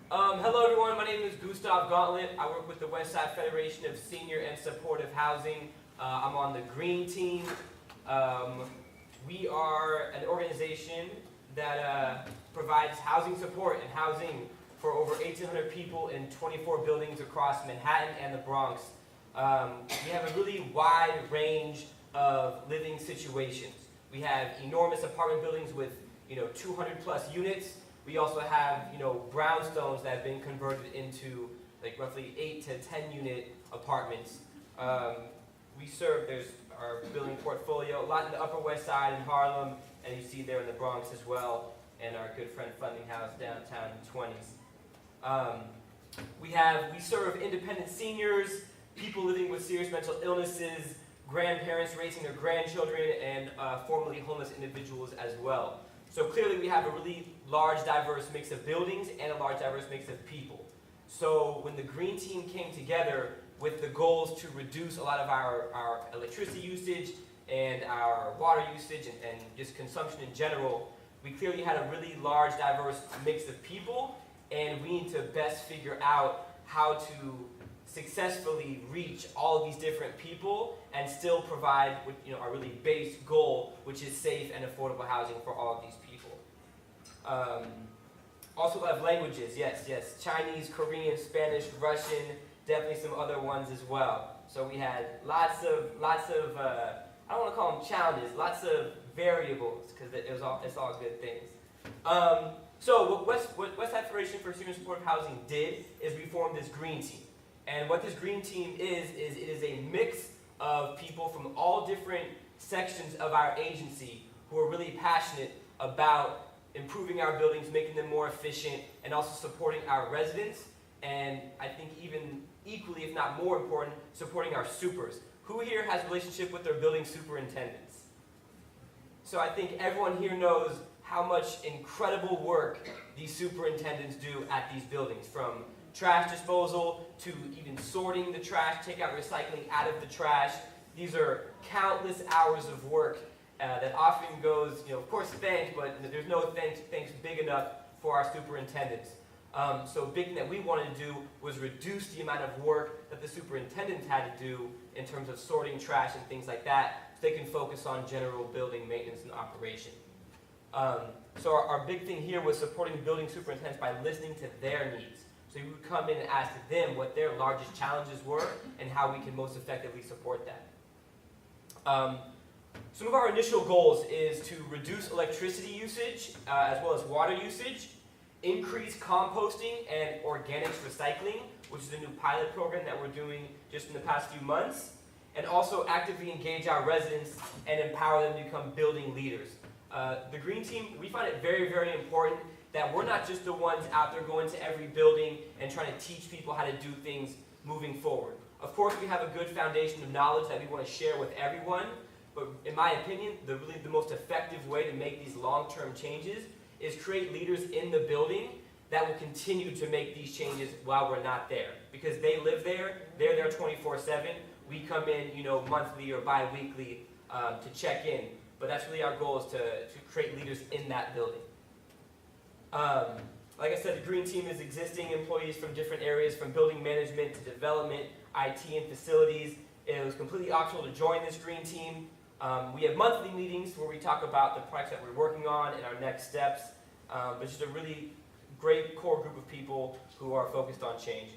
Hello everyone, my name is Gustav Guantlett. I work with the Westside Federation of Senior and Supportive Housing. I'm on the green team. We are an organization that provides housing support and housing for over 1,800 people in 24 buildings across Manhattan and the Bronx. We have a really wide range of living situations. We have enormous apartment buildings with 200 plus units. We also have, brownstones that have been converted into like roughly 8 to 10 unit apartments. There's our building portfolio, a lot in the Upper West Side in Harlem, and you see there in the Bronx as well, and our good friend Funding House downtown in 20s. We serve independent seniors, people living with serious mental illnesses, grandparents raising their grandchildren, and formerly homeless individuals as well. So clearly we have a really large, diverse mix of buildings and a large, diverse mix of people. So when the green team came together with the goals to reduce a lot of our electricity usage and our water usage and just consumption in general, we clearly had a really large, diverse mix of people, and we need to best figure out how to successfully reach all of these different people and still provide our really base goal, which is safe and affordable housing for all of these people. Also a lot of languages, yes, Chinese, Korean, Spanish, Russian, definitely some other ones as well. So we had lots of I don't want to call them challenges, lots of variables, because it's all good things. So what Westside Federation for Senior Supportive Housing did is we formed this green team. And what this green team is it is a mix of people from all different sections of our agency who are really passionate about improving our buildings, making them more efficient, and also supporting our residents, and I think even equally, if not more important, supporting our supers. Who here has a relationship with their building superintendents? So I think everyone here knows how much incredible work these superintendents do at these buildings, from trash disposal to even sorting the trash, take out recycling out of the trash. These are countless hours of work that often goes, of course thanks, but there's no thanks big enough for our superintendents. So a big thing that we wanted to do was reduce the amount of work that the superintendents had to do in terms of sorting trash and things like that, so they can focus on general building maintenance and operation. So our big thing here was supporting building superintendents by listening to their needs. So we would come in and ask them what their largest challenges were and how we can most effectively support that. Some of our initial goals is to reduce electricity usage as well as water usage, increase composting and organics recycling, which is a new pilot program that we're doing just in the past few months, and also actively engage our residents and empower them to become building leaders. The green team, we find it very, very important that we're not just the ones out there going to every building and trying to teach people how to do things moving forward. Of course, we have a good foundation of knowledge that we want to share with everyone, but in my opinion, the most effective way to make these long-term changes is create leaders in the building that will continue to make these changes while we're not there. Because they live there, they're there 24/7. We come in, monthly or bi-weekly to check in. But that's really our goal, is to create leaders in that building. Like I said, the green team is existing employees from different areas, from building management to development, IT, and facilities. It was completely optional to join this green team. We have monthly meetings where we talk about the projects that we're working on and our next steps. But just a really great core group of people who are focused on change.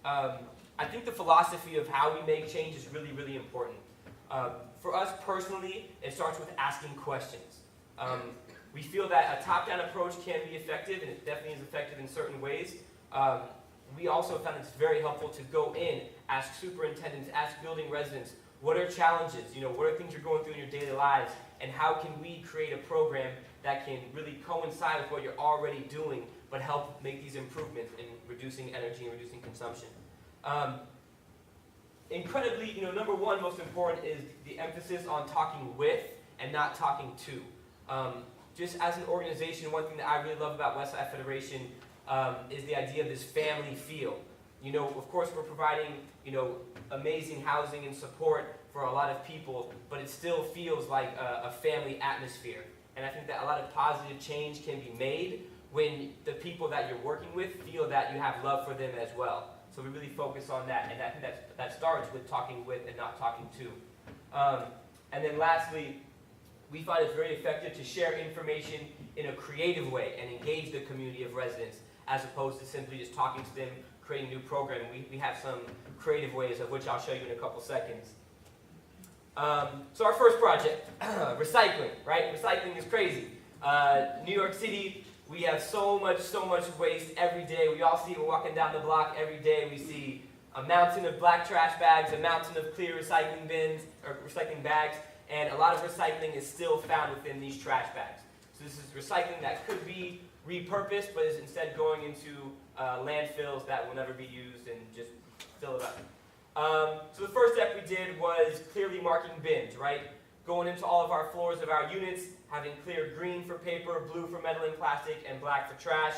I think the philosophy of how we make change is really, really important. For us personally, it starts with asking questions. We feel that a top-down approach can be effective, and it definitely is effective in certain ways. We also found it's very helpful to go in, ask superintendents, ask building residents, what are challenges? What are things you're going through in your daily lives, and how can we create a program that can really coincide with what you're already doing, but help make these improvements in reducing energy and reducing consumption. Incredibly, number one, most important is the emphasis on talking with and not talking to. Just as an organization, one thing that I really love about Westside Federation is the idea of this family feel. Of course, we're providing, amazing housing and support for a lot of people, but it still feels like a family atmosphere. And I think that a lot of positive change can be made when the people that you're working with feel that you have love for them as well. So we really focus on that, and I think that starts with talking with and not talking to. And then lastly, we find it's very effective to share information in a creative way and engage the community of residents, as opposed to simply just talking to them, creating new programming. We have some creative ways, of which I'll show you in a couple seconds. So our first project, recycling, right? Recycling is crazy. New York City, we have so much waste every day. We all see it walking down the block every day. We see a mountain of black trash bags, a mountain of clear recycling bins, or recycling bags, and a lot of recycling is still found within these trash bags. So this is recycling that could be repurposed, but is instead going into landfills that will never be used and just fill it up. So the first step we did was clearly marking bins, right? Going into all of our floors of our units, having clear green for paper, blue for metal and plastic, and black for trash.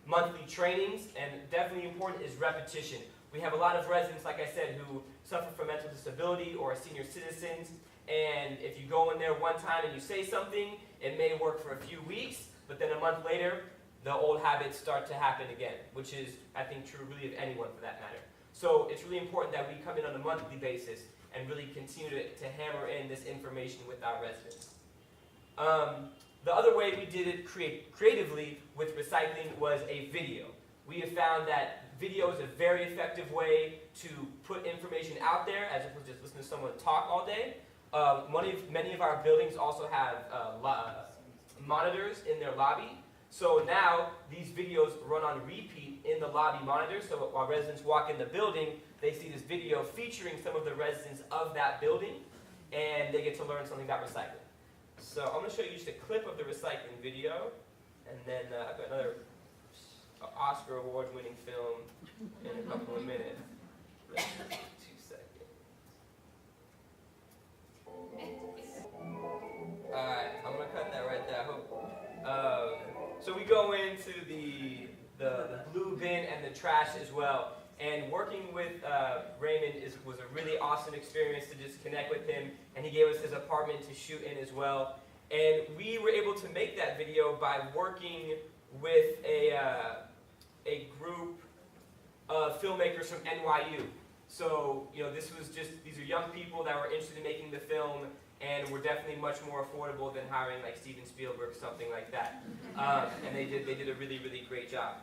Monthly trainings, and definitely important is repetition. We have a lot of residents, like I said, who suffer from mental disability or are senior citizens, and if you go in there one time and you say something, it may work for a few weeks, but then a month later, the old habits start to happen again, which is, I think, true really of anyone for that matter. So it's really important that we come in on a monthly basis and really continue to hammer in this information with our residents. The other way we did it creatively with recycling was a video. We have found that video is a very effective way to put information out there as opposed to just listening to someone talk all day. Many of our buildings also have monitors in their lobby. So now these videos run on repeat in the lobby monitor. So while residents walk in the building, they see this video featuring some of the residents of that building, and they get to learn something about recycling. So I'm going to show you just a clip of the recycling video, and then I've got another Oscar award-winning film in a couple of minutes. 2 seconds. Alright, I'm going to cut that right there. So we go into the blue bin and the trash as well. And working with Raymond was a really awesome experience to just connect with him, and he gave us his apartment to shoot in as well. And we were able to make that video by working with a group of filmmakers from NYU. So, these are young people that were interested in making the film, and were definitely much more affordable than hiring like Steven Spielberg or something like that. And they did a really, really great job.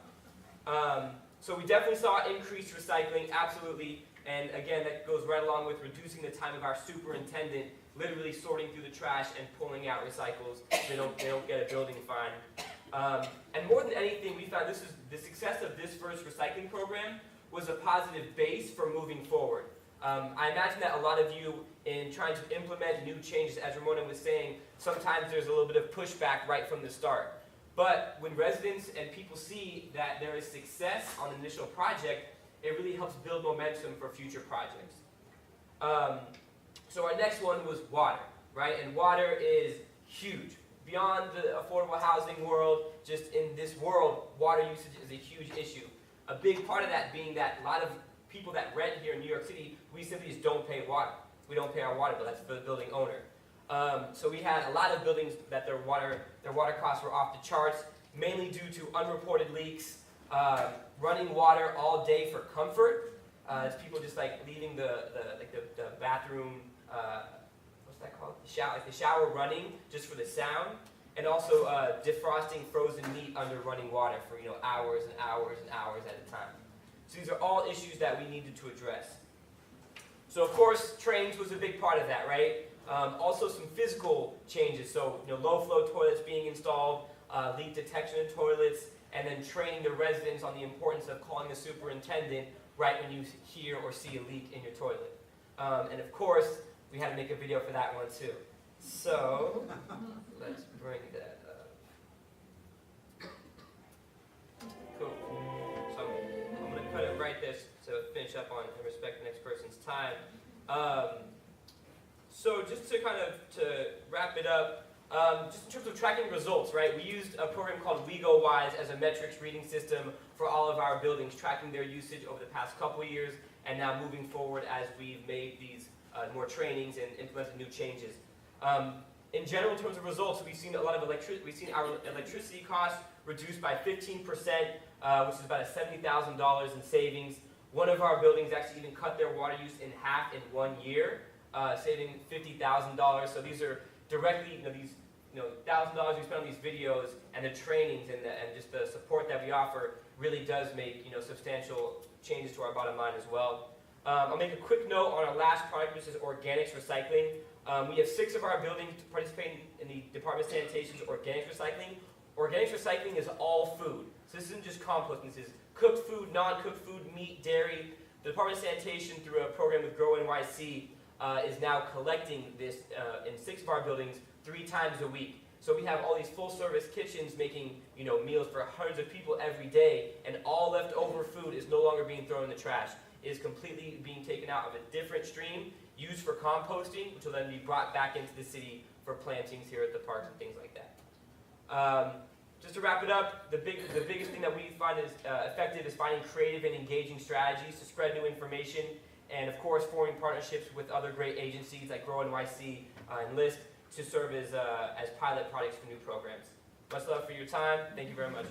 So we definitely saw increased recycling, absolutely, and again, that goes right along with reducing the time of our superintendent literally sorting through the trash and pulling out recycles so they don't get a building fine. And more than anything, we found the success of this first recycling program was a positive base for moving forward. I imagine that a lot of you, in trying to implement new changes, as Ramona was saying, sometimes there's a little bit of pushback right from the start. But when residents and people see that there is success on an initial project, it really helps build momentum for future projects. So our next one was water, right? And water is huge. Beyond the affordable housing world, just in this world, water usage is a huge issue. A big part of that being that a lot of people that rent here in New York City, we simply just don't pay water. We don't pay our water bill, that's for the building owner. So we had a lot of buildings that their water costs were off the charts, mainly due to unreported leaks, running water all day for comfort. It's people just like leaving the bathroom, what's that called? The shower running just for the sound, and also defrosting frozen meat under running water for hours and hours and hours at a time. So these are all issues that we needed to address. So of course, trains was a big part of that, right? Also some physical changes, so low flow toilets being installed, leak detection in toilets, and then training the residents on the importance of calling the superintendent right when you hear or see a leak in your toilet. And of course, we had to make a video for that one too. So, let's bring that up. Cool. So I'm going to cut it right there to finish up on and respect the next person's time. So just to wrap it up, just in terms of tracking results, right? We used a program called WeGoWise as a metrics reading system for all of our buildings, tracking their usage over the past couple of years, and now moving forward as we've made these more trainings and implemented new changes. In general, in terms of results, we've seen our electricity costs reduced by 15%, which is about $70,000 in savings. One of our buildings actually even cut their water use in half in 1 year, saving $50,000. So these are directly, these $1,000 we spend on these videos and the trainings and just the support that we offer really does make substantial changes to our bottom line as well. I'll make a quick note on our last product, which is organics recycling. We have 6 of our buildings participating in the Department of Sanitation's organics recycling. Organics recycling is all food. So this isn't just composting. This is cooked food, non-cooked food, meat, dairy. The Department of Sanitation, through a program with Grow NYC, is now collecting this in 6 of our buildings 3 times a week. So we have all these full-service kitchens making meals for hundreds of people every day, and all leftover food is no longer being thrown in the trash. It is completely being taken out of a different stream, used for composting, which will then be brought back into the city for plantings here at the parks and things like that. Just to wrap it up, the biggest thing that we find is effective is finding creative and engaging strategies to spread new information, and of course forming partnerships with other great agencies like Grow NYC and LIST to serve as pilot projects for new programs. Much love for your time. Thank you very much.